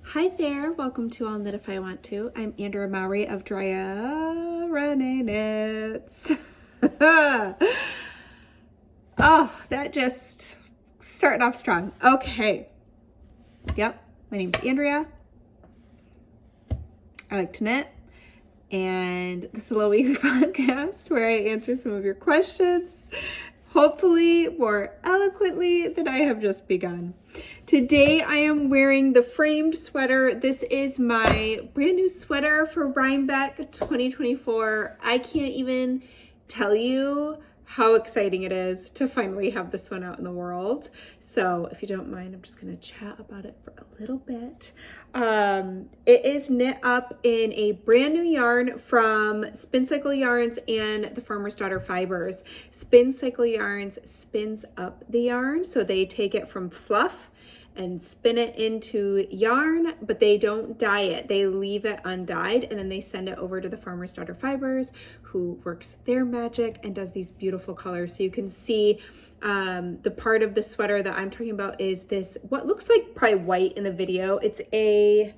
Hi there, welcome to All Knit If I Want To. I'm Andrea Mowry of Andrea Renee Knits. Oh, that just starting off strong. Okay. Yep, my name is Andrea. I like to knit. And this is a little weekly podcast where I answer some of your questions, hopefully more eloquently than I have just begun. Today I am wearing the framed sweater. This is my brand new sweater for Rhinebeck 2024. I can't even tell you how exciting it is to finally have this one out in the world. So if you don't mind, I'm just gonna chat about it for a little bit. It is knit up in a brand new yarn from Spin Cycle Yarns and the Farmer's Daughter Fibers. Spin Cycle Yarns spins up the yarn, so they take it from fluff and spin it into yarn, but they don't dye it. They leave it undyed, and then they send it over to the Farmer's Daughter Fibers, who works their magic and does these beautiful colors. So you can see the part of the sweater that I'm talking about is this, what looks like probably white in the video. It's a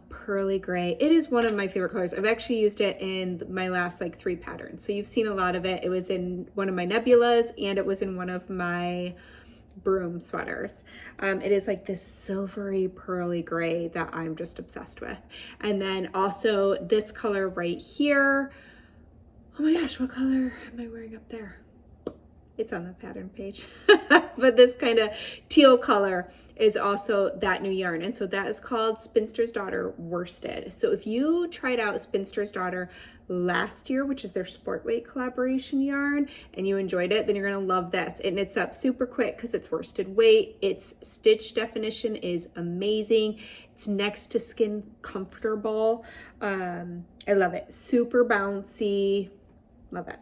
pearly gray. It is one of my favorite colors. I've actually used it in my last like 3 patterns. So you've seen a lot of it. It was in one of my Nebulas and it was in one of my broom sweaters. It is like this silvery pearly gray that I'm just obsessed with. And then also this color right here. Oh my gosh, what color am I wearing up there? It's on the pattern page. But this kind of teal color is also that new yarn. And so that is called Spinster's Daughter Worsted. So if you tried out Spinster's Daughter last year, which is their sport weight collaboration yarn, and you enjoyed it, then you're gonna love this. It knits up super quick because it's worsted weight. Its stitch definition is amazing. It's next to skin comfortable. I love it. Super bouncy. Love it.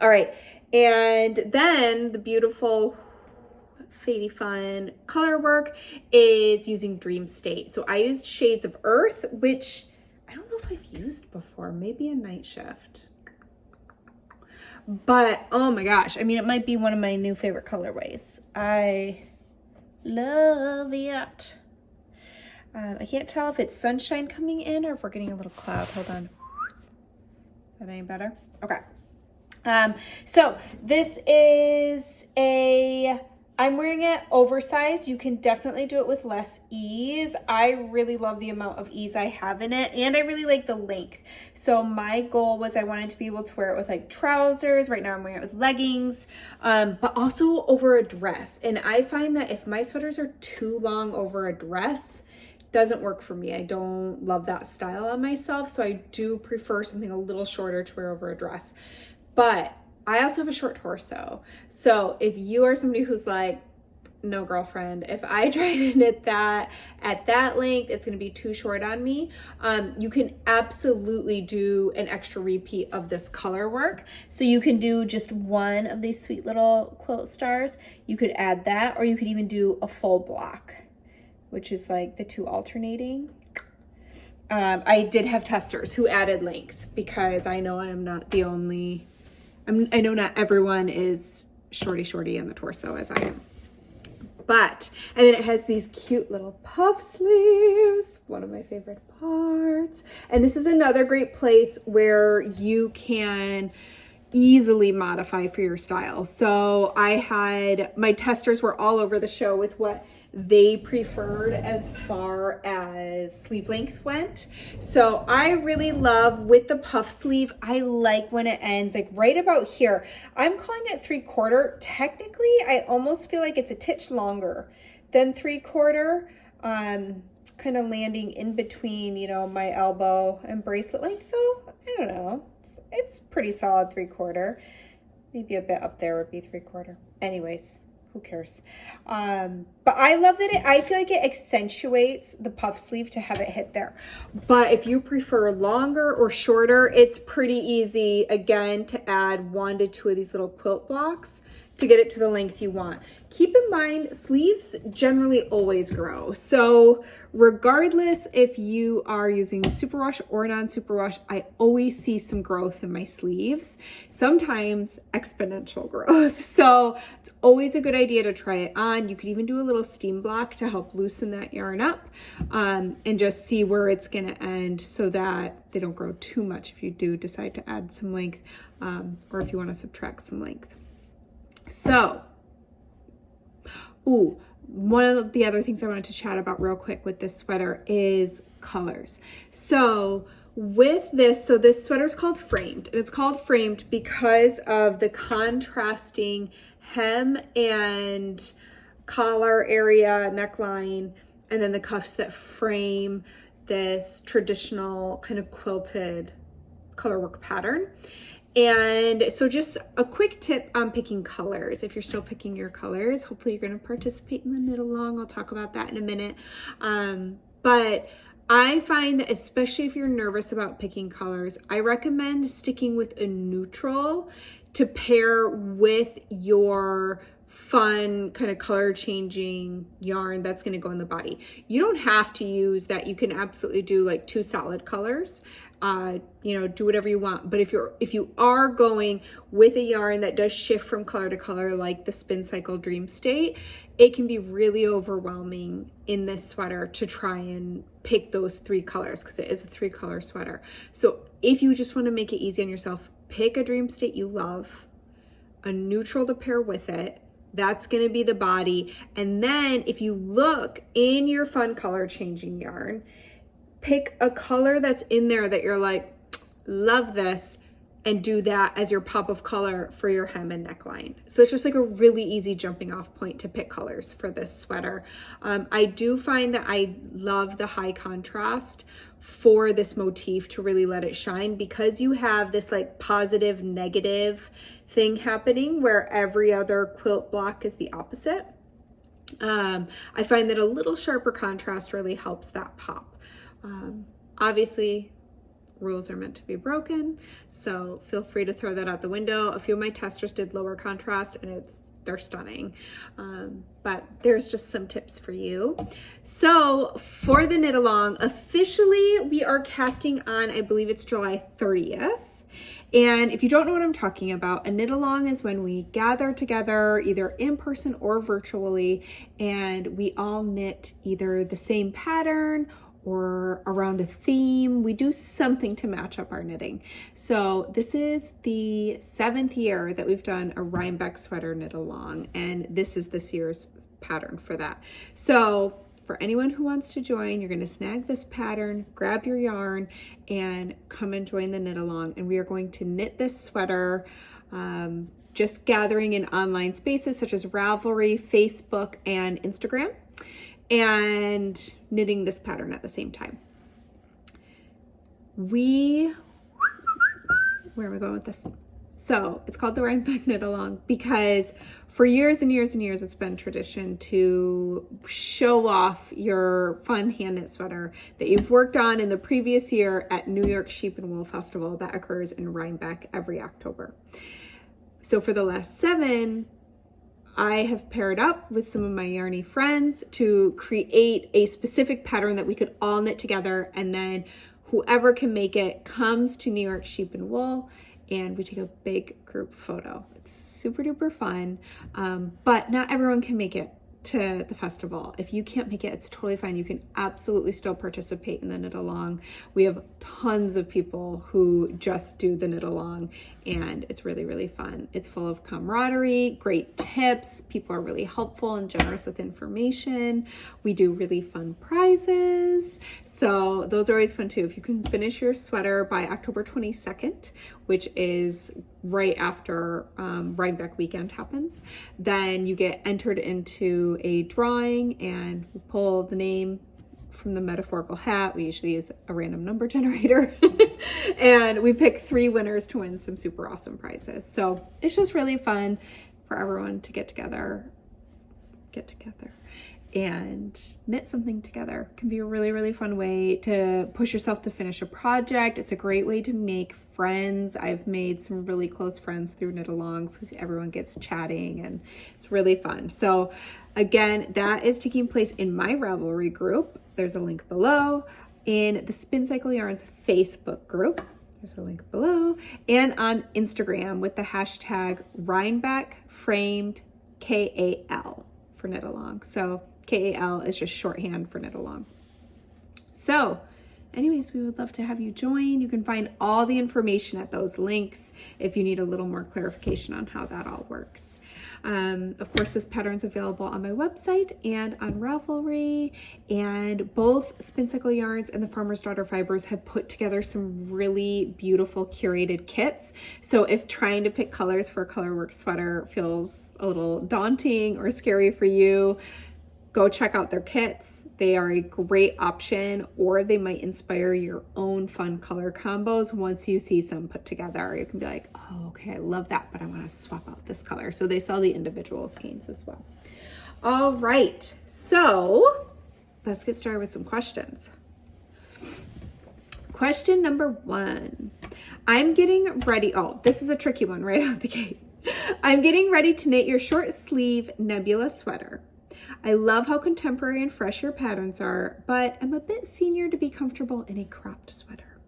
All right. And then the beautiful fadey fun color work is using Dream State. So I used Shades of Earth, which I don't know if I've used before, maybe a Night Shift. But oh my gosh, I mean, it might be one of my new favorite colorways. I love it. I can't tell if it's sunshine coming in or if we're getting a little cloud. Hold on. Is that any better? Okay. So this is I'm wearing it oversized. You can definitely do it with less ease. I really love the amount of ease I have in it, and I really like the length. So my goal was I wanted to be able to wear it with like trousers. Right now I'm wearing it with leggings, but also over a dress. And I find that if my sweaters are too long over a dress, doesn't work for me. I don't love that style on myself. So I do prefer something a little shorter to wear over a dress. But I also have a short torso. So if you are somebody who's like, no girlfriend, if I try to knit that at that length, it's gonna be too short on me. You can absolutely do an extra repeat of this color work. So you can do just one of these sweet little quilt stars. You could add that, or you could even do a full block, which is like the 2 alternating. I did have testers who added length because I know I am not the only, I know not everyone is shorty on the torso as I am. But, and then it has these cute little puff sleeves, one of my favorite parts. And this is another great place where you can easily modify for your style. So I had, my testers were all over the show with what they preferred as far as sleeve length went. So I really love with the puff sleeve, I like when it ends like right about here. I'm calling it 3/4. Technically, I almost feel like it's a titch longer than 3/4. Kind of landing in between, you know, my elbow and bracelet length. So I don't know. It's pretty solid 3/4. Maybe a bit up there would be 3/4. Anyways, who cares? But I love that I feel like it accentuates the puff sleeve to have it hit there. But if you prefer longer or shorter, it's pretty easy, again, to add 1 to 2 of these little quilt blocks to get it to the length you want. Keep in mind, sleeves generally always grow. So regardless if you are using superwash or non-superwash, I always see some growth in my sleeves, sometimes exponential growth. So it's always a good idea to try it on. You could even do a little steam block to help loosen that yarn up, and just see where it's gonna end so that they don't grow too much if you do decide to add some length, or if you wanna subtract some length. So, one of the other things I wanted to chat about real quick with this sweater is colors. So with this, this sweater is called Framed, and it's called Framed because of the contrasting hem and collar area, neckline, and then the cuffs that frame this traditional kind of quilted colorwork pattern. And so just a quick tip on picking colors. If you're still picking your colors, hopefully you're going to participate in the knit along. I'll talk about that in a minute. But I find that especially if you're nervous about picking colors, I recommend sticking with a neutral to pair with your fun kind of color changing yarn that's going to go in the body. You don't have to use that. You can absolutely do like 2 solid colors. Do whatever you want. But if you are going with a yarn that does shift from color to color, like the Spin Cycle Dream State, it can be really overwhelming in this sweater to try and pick those 3 colors because it is a 3-color sweater. So if you just want to make it easy on yourself, pick a Dream State you love, a neutral to pair with it. That's going to be the body. And then if you look in your fun color changing yarn, pick a color that's in there that you're like, love this, and do that as your pop of color for your hem and neckline. So it's just like a really easy jumping off point to pick colors for this sweater. I do find that I love the high contrast for this motif to really let it shine, because you have this like positive negative thing happening where every other quilt block is the opposite. I find that a little sharper contrast really helps that pop. Obviously, rules are meant to be broken, so feel free to throw that out the window. A few of my testers did lower contrast, and they're stunning. But there's just some tips for you. So for the knit along, officially we are casting on, I believe it's July 30th. And if you don't know what I'm talking about, a knit along is when we gather together either in person or virtually, and we all knit either the same pattern or around a theme. We do something to match up our knitting. So this is the 7th year that we've done a Rhinebeck sweater knit along, and this is this year's pattern for that. So for anyone who wants to join, you're gonna snag this pattern, grab your yarn, and come and join the knit along. And we are going to knit this sweater, just gathering in online spaces such as Ravelry, Facebook, and Instagram, and knitting this pattern at the same time. Where am I going with this? So it's called the Rhinebeck Knit Along because for years and years and years, it's been tradition to show off your fun hand knit sweater that you've worked on in the previous year at New York Sheep and Wool Festival that occurs in Rhinebeck every October. So for the last 7, I have paired up with some of my yarny friends to create a specific pattern that we could all knit together, and then whoever can make it comes to New York Sheep and Wool and we take a big group photo. It's super duper fun, but not everyone can make it to the festival. If you can't make it, it's totally fine. You can absolutely still participate in the knit along. We have tons of people who just do the knit along, and it's really, really fun. It's full of camaraderie, great tips. People are really helpful and generous with information. We do really fun prizes. So those are always fun too. If you can finish your sweater by October 22nd, which is right after Rhinebeck weekend happens, then you get entered into a drawing, and we pull the name from the metaphorical hat. We usually use a random number generator and we pick 3 winners to win some super awesome prizes. So it's just really fun for everyone to get together and knit something together. It can be a really, really fun way to push yourself to finish a project. It's a great way to make friends. I've made some really close friends through knit alongs because everyone gets chatting and it's really fun. So again, that is taking place in my Ravelry group. There's a link below. In the Spin Cycle Yarns Facebook group, there's a link below, and on Instagram with the hashtag Rhinebeck framed KAL for knit along. So KAL is just shorthand for knit along. So anyways, we would love to have you join. You can find all the information at those links if you need a little more clarification on how that all works. Of course, this pattern's available on my website and on Ravelry, and both Spin Cycle Yarns and the Farmer's Daughter Fibers have put together some really beautiful curated kits. So if trying to pick colors for a colorwork sweater feels a little daunting or scary for you, go check out their kits. They are a great option, or they might inspire your own fun color combos. Once you see some put together, you can be like, oh, okay, I love that, but I want to swap out this color. So they sell the individual skeins as well. All right, so let's get started with some questions. Question number 1. I'm getting ready. Oh, this is a tricky one right out the gate. I'm getting ready to knit your short sleeve Nebula sweater. I love how contemporary and fresh your patterns are, but I'm a bit senior to be comfortable in a cropped sweater.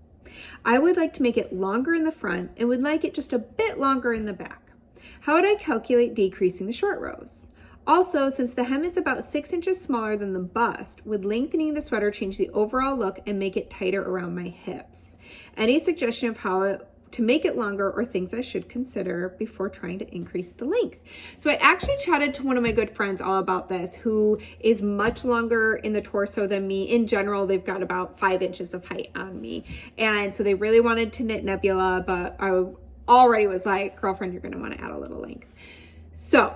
I would like to make it longer in the front and would like it just a bit longer in the back. How would I calculate decreasing the short rows? Also, since the hem is about 6 inches smaller than the bust, would lengthening the sweater change the overall look and make it tighter around my hips? Any suggestion of how to make it longer or things I should consider before trying to increase the length? So I actually chatted to one of my good friends all about this, who is much longer in the torso than me. In general, they've got about 5 inches of height on me. And so they really wanted to knit Nebula, but I already was like, girlfriend, you're gonna wanna add a little length. So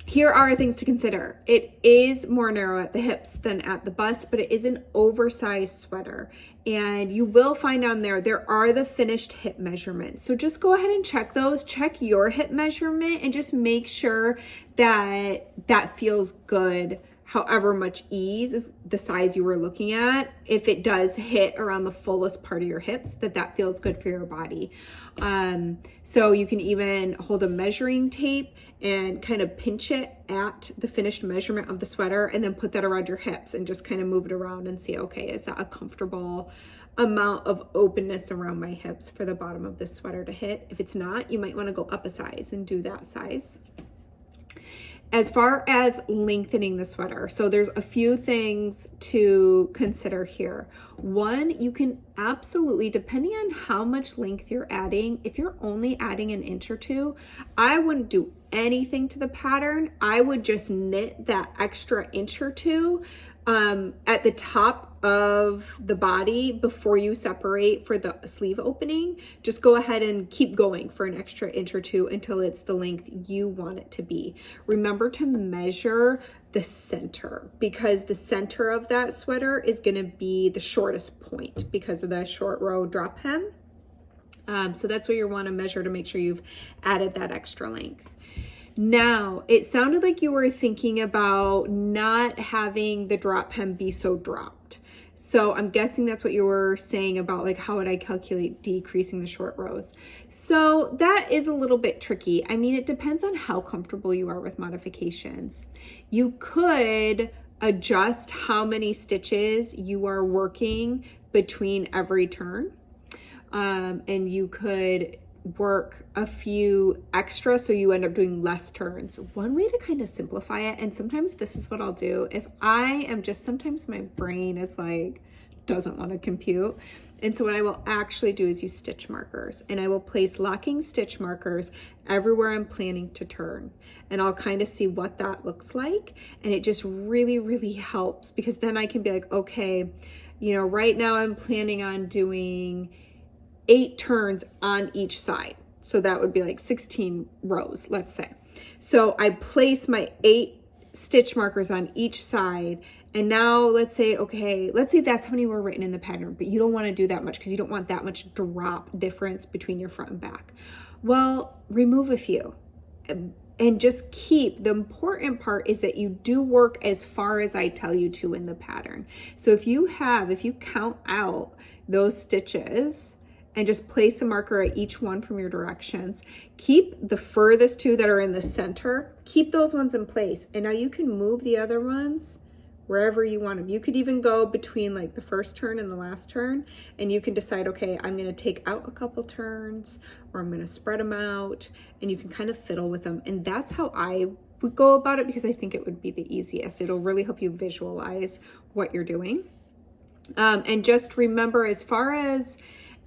here are things to consider. It is more narrow at the hips than at the bust, but it is an oversized sweater. And you will find on there are the finished hip measurements. So just go ahead and check those. Check your hip measurement and just make sure that that feels good. However much ease is the size you were looking at. If it does hit around the fullest part of your hips, that feels good for your body. So you can even hold a measuring tape and kind of pinch it at the finished measurement of the sweater and then put that around your hips and just kind of move it around and see, okay, is that a comfortable amount of openness around my hips for the bottom of this sweater to hit? If it's not, you might want to go up a size and do that size. As far as lengthening the sweater, so there's a few things to consider here. One, you can absolutely, depending on how much length you're adding, if you're only adding an inch or two, I wouldn't do anything to the pattern. I would just knit that extra inch or two at the top of the body before you separate for the sleeve opening. Just go ahead and keep going for an extra inch or two until it's the length you want it to be. Remember to measure the center, because the center of that sweater is going to be the shortest point because of the short row drop hem. So that's what you want to measure to make sure you've added that extra length. Now, it sounded like you were thinking about not having the drop hem be so dropped. So I'm guessing that's what you were saying about, like, how would I calculate decreasing the short rows? So that is a little bit tricky. I mean, it depends on how comfortable you are with modifications. You could adjust how many stitches you are working between every turn. And you could work a few extra so you end up doing less turns. One way to kind of simplify it, and sometimes this is what I'll do if I am just, sometimes my brain is like, doesn't want to compute. And so what I will actually do is use stitch markers, and I will place locking stitch markers everywhere I'm planning to turn. And I'll kind of see what that looks like. And it just really, really helps, because then I can be like, okay, you know, right now I'm planning on doing 8 turns on each side. So that would be like 16 rows, let's say. So I place my 8 stitch markers on each side. And now let's say, okay, let's say that's how many were written in the pattern, but you don't want to do that much because you don't want that much drop difference between your front and back. Well, remove a few. And just keep, the important part is that you do work as far as I tell you to in the pattern. So if you count out those stitches and just place a marker at each one from your directions, keep the furthest two that are in the center, keep those ones in place. And now you can move the other ones wherever you want them. You could even go between like the first turn and the last turn, and you can decide, okay, I'm gonna take out a couple turns, or I'm gonna spread them out, and you can kind of fiddle with them. And that's how I would go about it, because I think it would be the easiest. It'll really help you visualize what you're doing. And just remember, as far as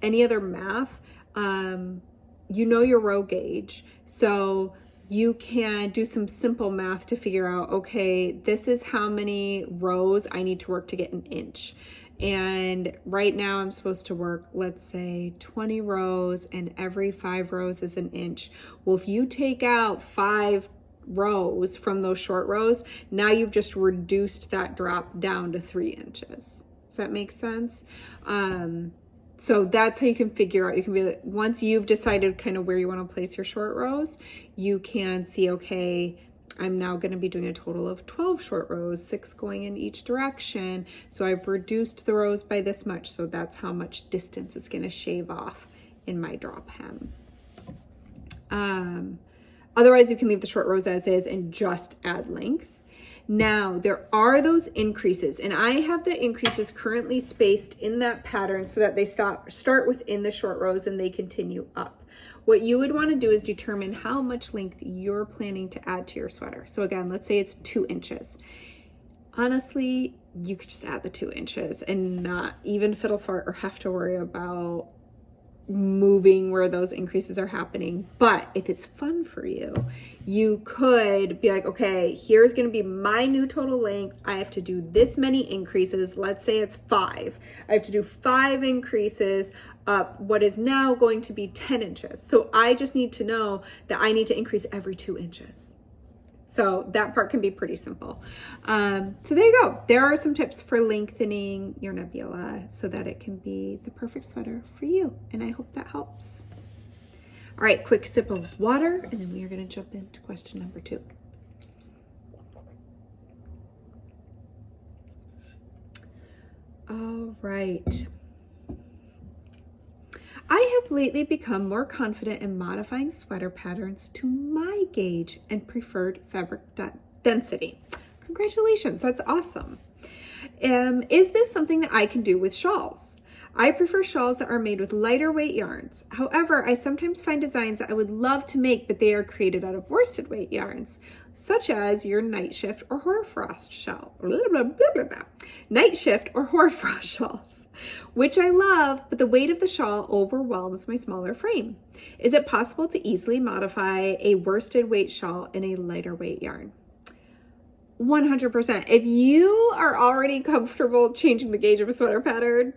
any other math, you know your row gauge. So you can do some simple math to figure out, okay, this is how many rows I need to work to get an inch. And right now I'm supposed to work, let's say 20 rows, and every 5 rows is an inch. Well, if you take out 5 rows from those short rows, now you've just reduced that drop down to 3 inches. Does that make sense? So that's how you can figure out, you can be like, once you've decided kind of where you want to place your short rows, you can see, okay, I'm now going to be doing a total of 12 short rows, 6 going in each direction. So I've reduced the rows by this much. So that's how much distance it's going to shave off in my drop hem. Otherwise, you can leave the short rows as is and just add length. Now, there are those increases, and I have the increases currently spaced in that pattern so that they start within the short rows and they continue up. What you would want to do is determine how much length you're planning to add to your sweater. So again, let's say it's 2 inches. Honestly, you could just add the 2 inches and not even fiddle fart or have to worry about moving where those increases are happening. But if it's fun for you, you could be like, okay, here's going to be my new total length. I have to do this many increases. Let's say it's 5. I have to do 5 increases up what is now going to be 10 inches. So I just need to know that I need to increase every 2 inches. So that part can be pretty simple. So there you go. There are some tips for lengthening your Nebula so that it can be the perfect sweater for you. And I hope that helps. All right, quick sip of water, and then we are going to jump into question number 2. All right. I have lately become more confident in modifying sweater patterns to my gauge and preferred fabric density. Congratulations, that's awesome. Is this something that I can do with shawls? I prefer shawls that are made with lighter weight yarns. However, I sometimes find designs that I would love to make, but they are created out of worsted weight yarns, such as your night shift or hoarfrost shawl. Night shift or hoarfrost shawls, which I love, but the weight of the shawl overwhelms my smaller frame. Is it possible to easily modify a worsted weight shawl in a lighter weight yarn? 100%. If you are already comfortable changing the gauge of a sweater pattern,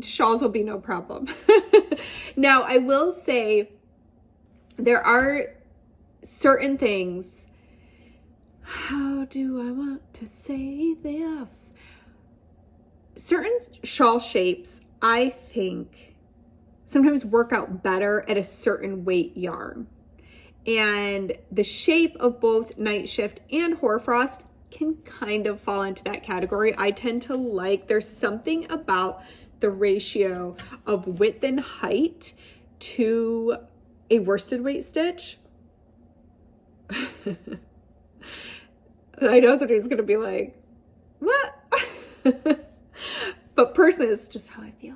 shawls will be no problem. Now, I will say there are certain things. How do I want to say this? Certain shawl shapes, I think, sometimes work out better at a certain weight yarn. And the shape of both Night Shift and Hoarfrost can kind of fall into that category. I tend to like, there's something about the ratio of width and height to a worsted weight stitch. I know somebody's gonna be like, what? But personally, it's just how I feel.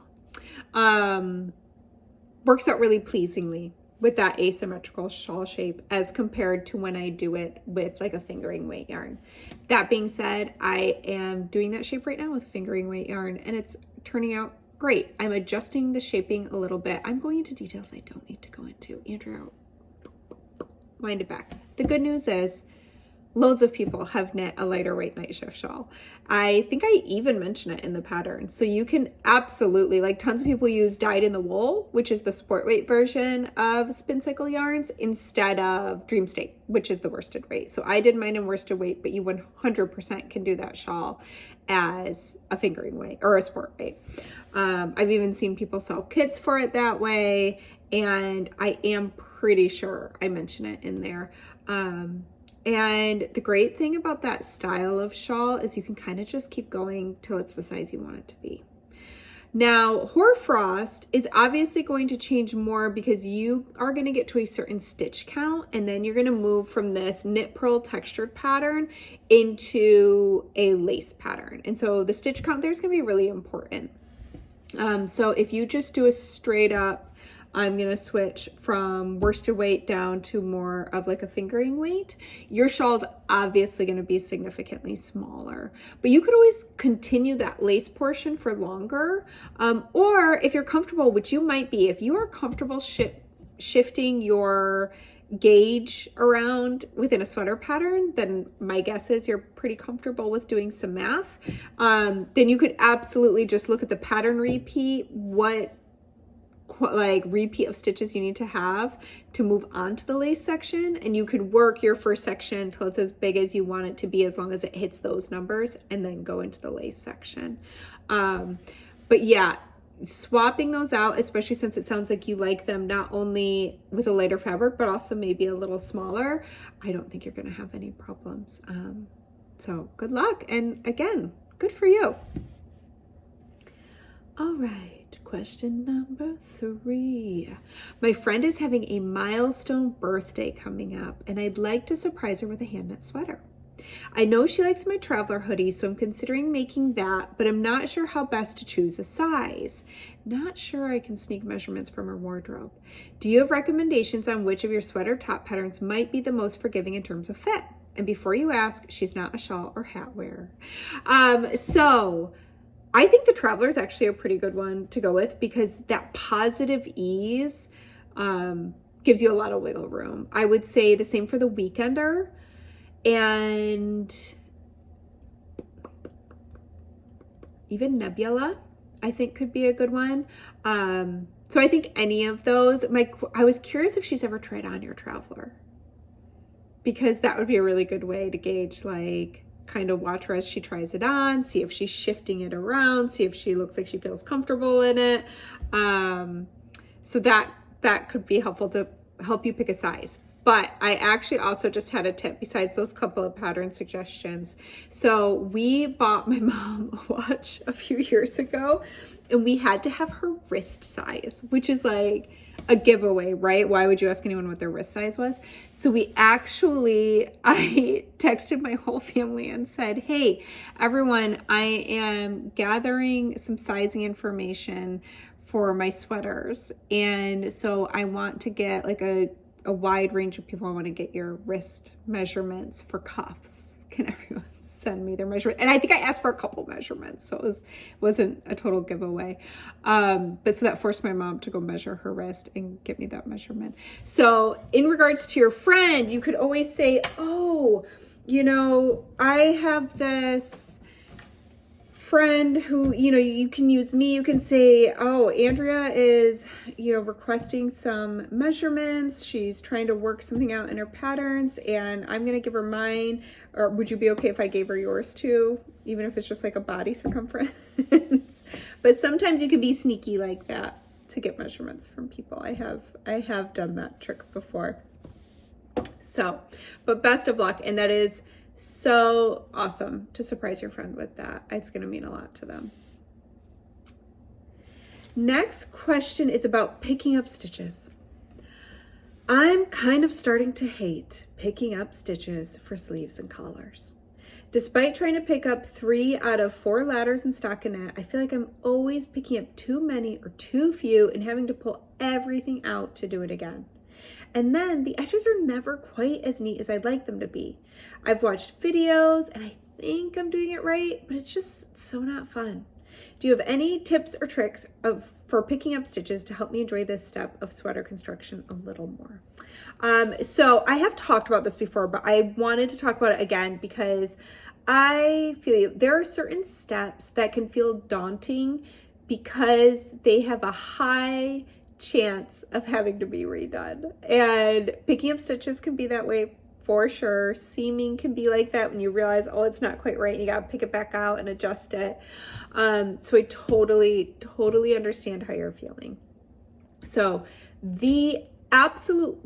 Works out really pleasingly with that asymmetrical shawl shape as compared to when I do it with like a fingering weight yarn. That being said, I am doing that shape right now with fingering weight yarn and it's turning out great. I'm adjusting the shaping a little bit. I'm going into details I don't need to go into. Andrea, wind it back. The good news is loads of people have knit a lighter weight Night Shift shawl. I think I even mentioned it in the pattern. So you can absolutely, like tons of people use dyed in the wool, which is the sport weight version of Spin Cycle yarns, instead of Dream State, which is the worsted weight. So I did mine in worsted weight, but you 100% can do that shawl as a fingering weight or a sport weight. I've even seen people sell kits for it that way. And I am pretty sure I mention it in there. And the great thing about that style of shawl is you can kind of just keep going till it's the size you want it to be. Now, hoarfrost is obviously going to change more because you are going to get to a certain stitch count, and then you're going to move from this knit purl textured pattern into a lace pattern. And so the stitch count there is going to be really important. So if you just do a straight up, I'm going to switch from worsted weight down to more of like a fingering weight, your shawl is obviously going to be significantly smaller, but you could always continue that lace portion for longer. Or if you're comfortable, which you might be, if you are comfortable shifting your gauge around within a sweater pattern, then my guess is you're pretty comfortable with doing some math. Then you could absolutely just look at the pattern repeat, what like repeat of stitches you need to have to move on to the lace section, and you could work your first section till it's as big as you want it to be, as long as it hits those numbers, and then go into the lace section. But yeah, swapping those out, especially since it sounds like you like them not only with a lighter fabric but also maybe a little smaller, I don't think you're going to have any problems. So good luck, and again, good for you. All right, question number 3. My friend is having a milestone birthday coming up, and I'd like to surprise her with a hand knit sweater. I know she likes my traveler hoodie, so I'm considering making that, but I'm not sure how best to choose a size. Not sure I can sneak measurements from her wardrobe. Do you have recommendations on which of your sweater top patterns might be the most forgiving in terms of fit? And before you ask, she's not a shawl or hat wearer. So I think the traveler is actually a pretty good one to go with, because that positive ease gives you a lot of wiggle room. I would say the same for the weekender, and even Nebula, I think could be a good one. So I think any of those. I was curious if she's ever tried on your traveler, because that would be a really good way to gauge, like, kind of watch her as she tries it on, see if she's shifting it around, see if she looks like she feels comfortable in it. So that could be helpful to help you pick a size. But I actually also just had a tip besides those couple of pattern suggestions. So we bought my mom a watch a few years ago, and we had to have her wrist size, which is like a giveaway, right? Why would you ask anyone what their wrist size was? So I texted my whole family and said, hey, everyone, I am gathering some sizing information for my sweaters. And so I want to get like a wide range of people. I want to get your wrist measurements for cuffs. Can everyone send me their measurement? And I think I asked for a couple measurements, so it wasn't a total giveaway. But so that forced my mom to go measure her wrist and get me that measurement. So in regards to your friend, you could always say, oh, I have this friend who, you can use me. You can say, oh, Andrea is, requesting some measurements. She's trying to work something out in her patterns, and I'm going to give her mine. Or would you be okay if I gave her yours too? Even if it's just like a body circumference. But sometimes you can be sneaky like that to get measurements from people. I have done that trick before. So, but best of luck. And that is so awesome to surprise your friend with that. It's going to mean a lot to them. Next question is about picking up stitches. I'm kind of starting to hate picking up stitches for sleeves and collars. Despite trying to pick up 3 out of 4 ladders in stockinette, I feel like I'm always picking up too many or too few and having to pull everything out to do it again. And then the edges are never quite as neat as I'd like them to be. I've watched videos and I think I'm doing it right, but it's just so not fun. Do you have any tips or tricks for picking up stitches to help me enjoy this step of sweater construction a little more? So I have talked about this before, but I wanted to talk about it again because I feel there are certain steps that can feel daunting because they have a high chance of having to be redone, and picking up stitches can be that way for sure. Seaming can be like that when you realize, oh, it's not quite right and you got to pick it back out and adjust it. So I totally understand how you're feeling. So the absolute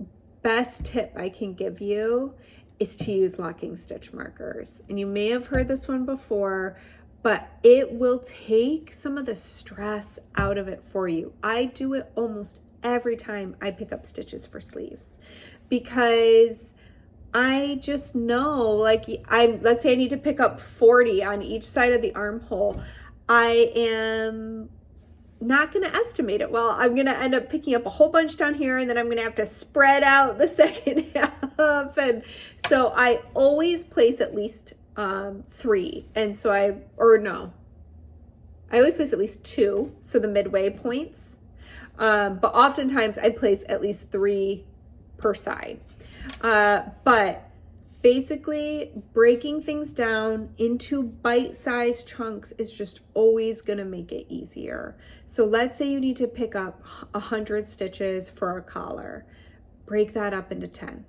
best tip I can give you is to use locking stitch markers. And you may have heard this one before, but it will take some of the stress out of it for you. I do it almost every time I pick up stitches for sleeves, because I just know, like, let's say I need to pick up 40 on each side of the armhole. I am not going to estimate it well. I'm going to end up picking up a whole bunch down here, and then I'm going to have to spread out the second half. And so I always place at least 3. And so I always place at least 2. So the midway points. But oftentimes I place at least 3 per side. But basically, breaking things down into bite-sized chunks is just always going to make it easier. So let's say you need to pick up 100 stitches for a collar. Break that up into 10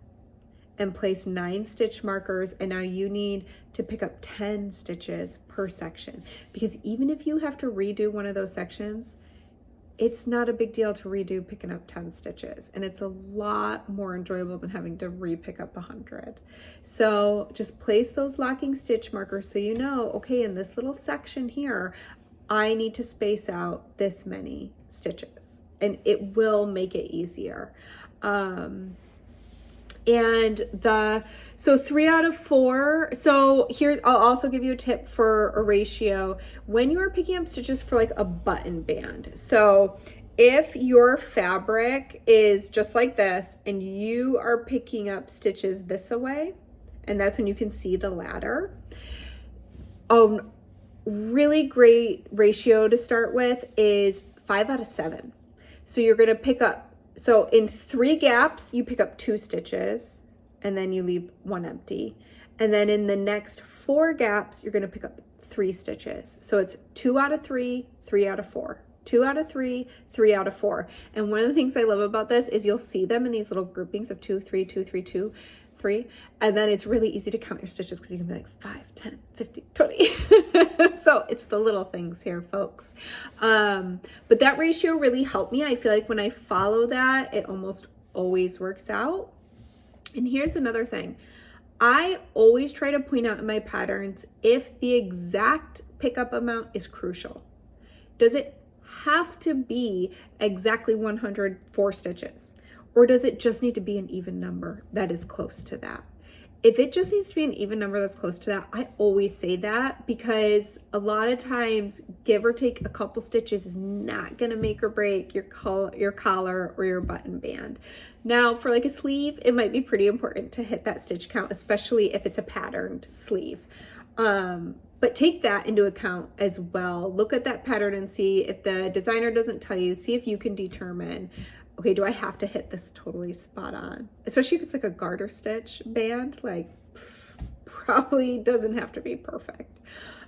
and place 9 stitch markers. And now you need to pick up 10 stitches per section, because even if you have to redo one of those sections, it's not a big deal to redo picking up 10 stitches, and it's a lot more enjoyable than having to re-pick up 100. So just place those locking stitch markers so you know, okay, in this little section here, I need to space out this many stitches, and it will make it easier. So 3 out of 4. So here, I'll also give you a tip for a ratio when you are picking up stitches for like a button band. So if your fabric is just like this and you are picking up stitches this away, and that's when you can see the ladder, a really great ratio to start with is 5 out of 7. So you're going to pick up, so in 3 gaps, you pick up 2 stitches, and then you leave 1 empty. And then in the next 4 gaps, you're going to pick up 3 stitches. So it's 2 out of 3, 3 out of 4, 2 out of 3, 3 out of 4. And one of the things I love about this is you'll see them in these little groupings of 2, 3, 2, 3, 2, 3. And then it's really easy to count your stitches because you can be like 5, 10, 50, 20. So it's the little things here, folks. But that ratio really helped me. I feel like when I follow that, it almost always works out. And here's another thing. I always try to point out in my patterns if the exact pickup amount is crucial. Does it have to be exactly 104 stitches? Or does it just need to be an even number that is close to that? If it just needs to be an even number that's close to that, I always say that, because a lot of times, give or take a couple stitches is not going to make or break your collar or your button band. Now, for like a sleeve, it might be pretty important to hit that stitch count, especially if it's a patterned sleeve. But take that into account as well. Look at that pattern and see if the designer doesn't tell you, see if you can determine, okay, do I have to hit this totally spot on? Especially if it's like a garter stitch band, like probably doesn't have to be perfect.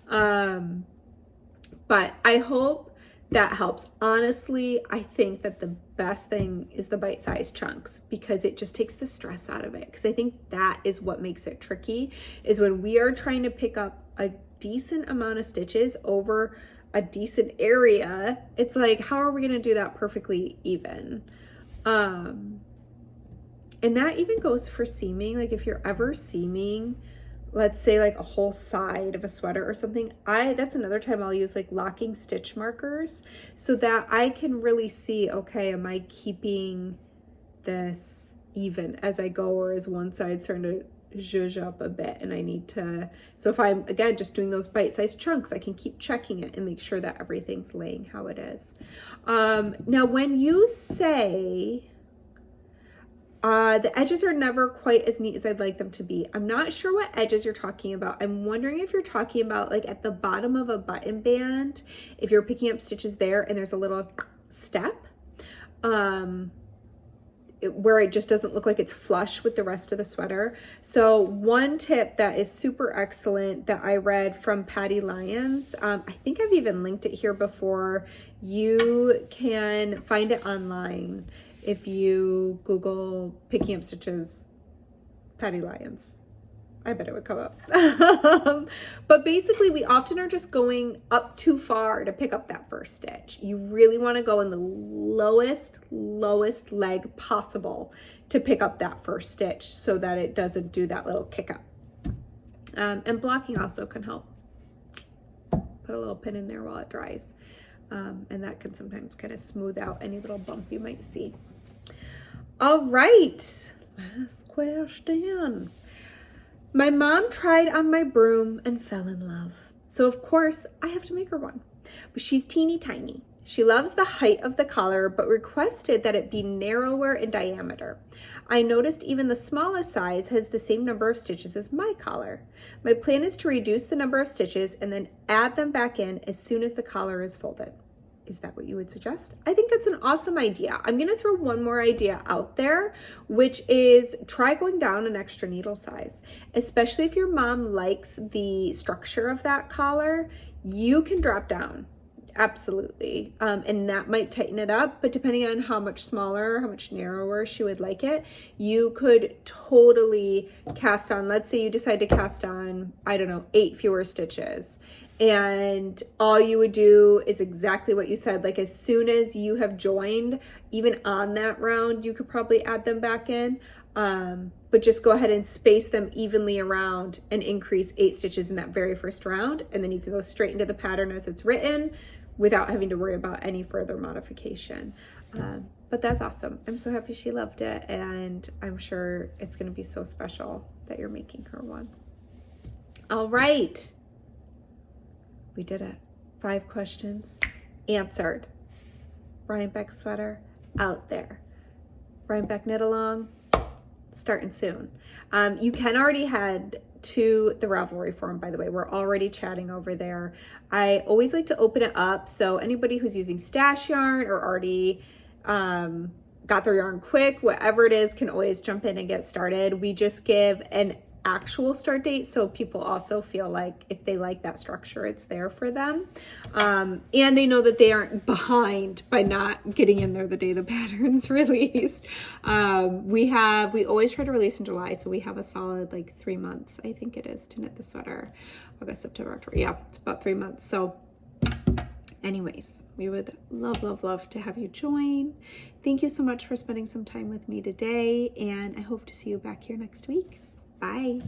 But I hope that helps. Honestly, I think that the best thing is the bite-sized chunks, because it just takes the stress out of it. Because I think that is what makes it tricky, is when we are trying to pick up a decent amount of stitches over a decent area, it's like, how are we going to do that perfectly even? And that even goes for seaming. Like if you're ever seaming, let's say like a whole side of a sweater or something, that's another time I'll use like locking stitch markers so that I can really see, okay, am I keeping this even as I go, or is one side starting to zhuzh up a bit and I need to, so if I'm again just doing those bite-sized chunks, I can keep checking it and make sure that everything's laying how it is. Now when you say the edges are never quite as neat as I'd like them to be, I'm not sure what edges you're talking about. I'm wondering if you're talking about like at the bottom of a button band, if you're picking up stitches there and there's a little step, where it just doesn't look like it's flush with the rest of the sweater. So one tip that is super excellent that I read from Patty Lyons, I think I've even linked it here before. You can find it online if you Google picking up stitches, Patty Lyons. I bet it would come up. But basically we often are just going up too far to pick up that first stitch. You really want to go in the lowest leg possible to pick up that first stitch so that it doesn't do that little kick up. And blocking also can help. Put a little pin in there while it dries. And that can sometimes kind of smooth out any little bump you might see. All right, last question. My mom tried on my broom and fell in love. So of course I have to make her one, but she's teeny tiny. She loves the height of the collar, but requested that it be narrower in diameter. I noticed even the smallest size has the same number of stitches as my collar. My plan is to reduce the number of stitches and then add them back in as soon as the collar is folded. Is that what you would suggest? I think that's an awesome idea. I'm gonna throw one more idea out there, which is try going down an extra needle size. Especially if your mom likes the structure of that collar, you can drop down. Absolutely. And that might tighten it up, but depending on how much smaller, how much narrower she would like it, you could totally cast on, let's say you decide to cast on, I don't know, 8 fewer stitches. And all you would do is exactly what you said. Like as soon as you have joined, even on that round, you could probably add them back in. But just go ahead and space them evenly around and increase 8 stitches in that very first round. And then you can go straight into the pattern as it's written without having to worry about any further modification. But that's awesome. I'm so happy she loved it. And I'm sure it's going to be so special that you're making her one. All right. We did it. 5 questions answered. Rhinebeck sweater out there. Rhinebeck knit along starting soon. You can already head to the Ravelry forum, by the way. We're already chatting over there. I always like to open it up so anybody who's using stash yarn or already got their yarn quick, whatever it is, can always jump in and get started. We just give an actual start date so people also feel like if they like that structure, it's there for them, and they know that they aren't behind by not getting in there the day the pattern's released. We always try to release in July, so we have a solid like 3 months, I think it is, to knit the sweater. August, September, October, yeah, it's about 3 months. So anyways, we would love to have you join. Thank you so much for spending some time with me today, and I hope to see you back here next week. Bye.